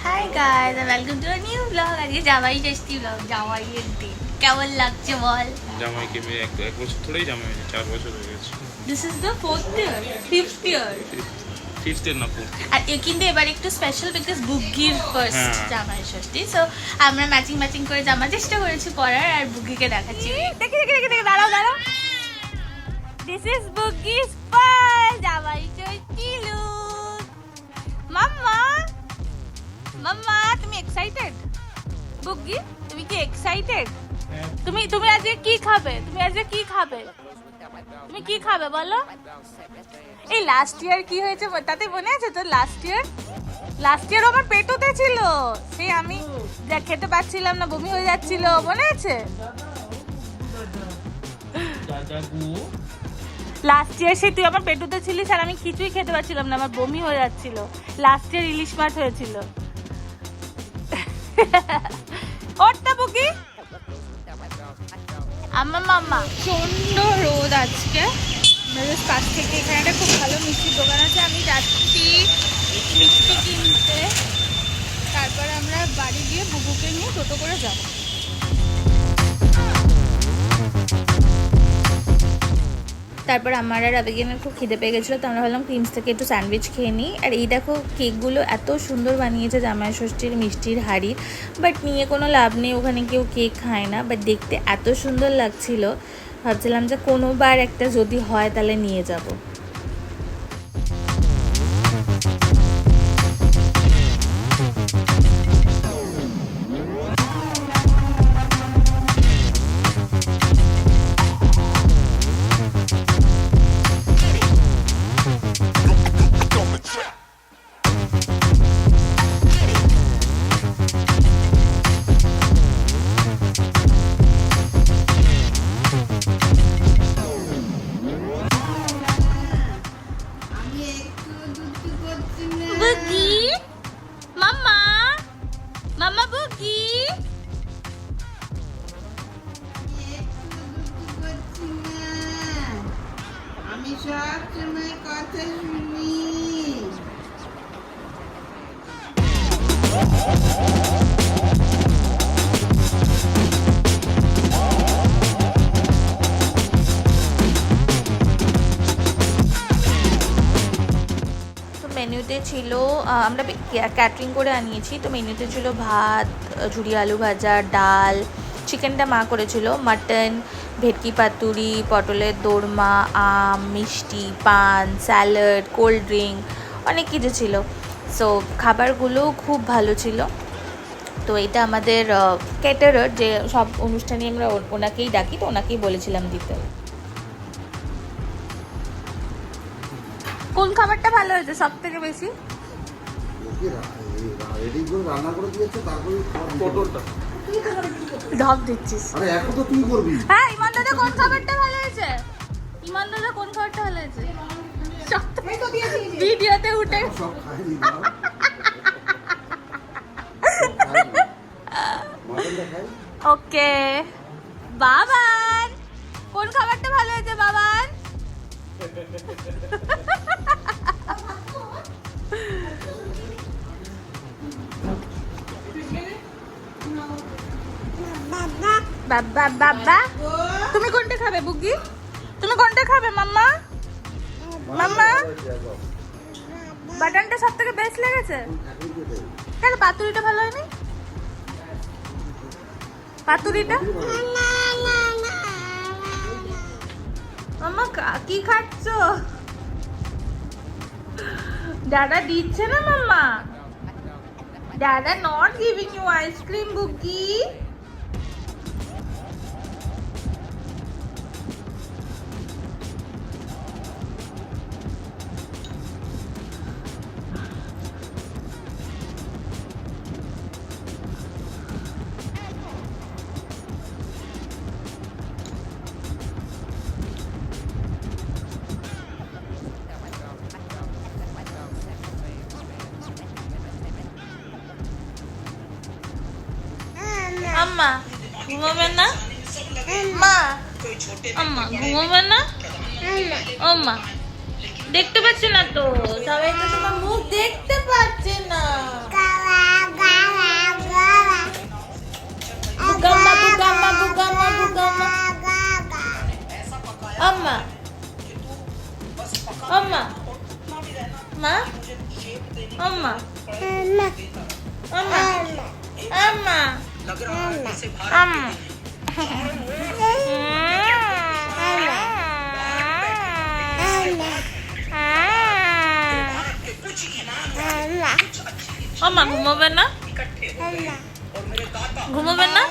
Hi guys welcome to a new blog. আজকে জামাই ষষ্ঠী blog, জামাইয়ের দিন। কেমন লাগছে বল? জামাইকে মেয়ে এক বছর ধরেই জামাই হয়েছে, 4 বছর হয়ে গেছে। This is the fourth year, fifth year. Fifth year না ফোর্থ। আর কিন্তু এবার একটু স্পেশাল বিকজ বুগির ফার্স্ট জামাই ষষ্ঠী, সো আমরা ম্যাচিং করে জামা চেষ্টা করেছি পরার, আর বুগিকে দেখাচ্ছি। দেখি দাঁড়াও দিস ইজ বুগিস ফার্স্ট জামাই ষষ্ঠী লুক। মাম্মা তুমি এক্সাইটেড? বুগি তুমি কি এক্সাইটেড? তুমি আজকে কি খাবে? তুমি কি খাবে বলো? এই লাস্ট ইয়ার কি হয়েছে তাতে মনে আছে তো? লাস্ট ইয়ার আমার পেটুতে ছিল, সে আমি যা খেতে পাচ্ছিলাম না, বমি হয়ে যাচ্ছিল, মনে আছে? লাস্ট ইয়ার সে তুই আমার পেটুতে ছিলিস আর আমি কিছুই খেতে পাচ্ছিলাম না, আমার বমি হয়ে যাচ্ছিল। লাস্ট ইয়ার ইলিশ মাছ হয়েছিল। ওরটা বুকি আমার মাম্মা। প্রচন্ড রোদ আজকে, পাশ থেকে এখানে একটা খুব ভালো মিষ্টির দোকান আছে, আমি যাচ্ছি মিষ্টি কিনতে, তারপরে আমরা বাড়ি গিয়ে বুবুকে নিয়ে টোটো করে যাবো। তারপর আমার আর আবেগিনের খুব খিদে পেয়ে গেছিলো, তো আমরা ভাবলাম ক্রিমস থেকে একটু স্যান্ডউইচ খেয়ে নিই। আর এই দেখো কেকগুলো এত সুন্দর বানিয়েছে জামাই ষষ্ঠীর মিষ্টির হাড়ির, বাট নিয়ে কোনো লাভ নেই, ওখানে কেউ কেক খায় না। বাট দেখতে এত সুন্দর লাগছিল, ভাবছিলাম যে কোনোবার একটা যদি হয় তাহলে নিয়ে যাব। বুগি মাম্মা বুগি আমি সব সময় কথা শুনি। মেনুতে ছিল, আমরা ক্যাটারিং করে আনিয়েছি, তো মেনুতে ছিল ভাত, ঝুরি আলু ভাজা, ডাল, চিকেনটা মা করেছিল, মাটন, ভেটকি পাতুরি, পটলের দোরমা, আম, মিষ্টি, পান, স্যালাড, কোল্ড ড্রিঙ্ক, অনেক কিছু ছিল। সো খাবারগুলো খুব ভালো ছিল। তো এটা আমাদের ক্যাটারার, যে সব অনুষ্ঠানে আমরা ওনাকেই ডাকি, তো ওনাকেই বলেছিলাম দিতে। কোন খাবারটা ভালো হয়েছে সব থেকে বেশি? ঢপ দিচ্ছিস? হ্যাঁ, ইমান দাদা কোন খাবারটা ভালো হয়েছে? ভিডিওতে উঠে ওকে। বাবান কোন খাবারটা ভালো হয়েছে? বাবান বাবা তুমি কোনটা খাবে বুগি? তুমি কোনটা খাবে মাম্মা? বাটনটা সব থেকে বেস্ট লেগেছে। কেন পাতুরিটা ভালো হয়নি? পাতুরিটা মাম্মা কি খাচ্ছ? দাদা দিচ্ছে না মাম্মা, দাদা নট গিভিং ইউ আইসক্রিম বুগি। আম্মা ঘুমাবে না? মা আম্মা ঘুমাবে না? আম্মা দেখতে পাচ্ছে না তো, সবাই তো তোমার মুখ দেখতে পাচ্ছে না। মা আম্মা আম্মা আম্মা আম্মা আম্মা ঘুমাবে না ঘুমাবে না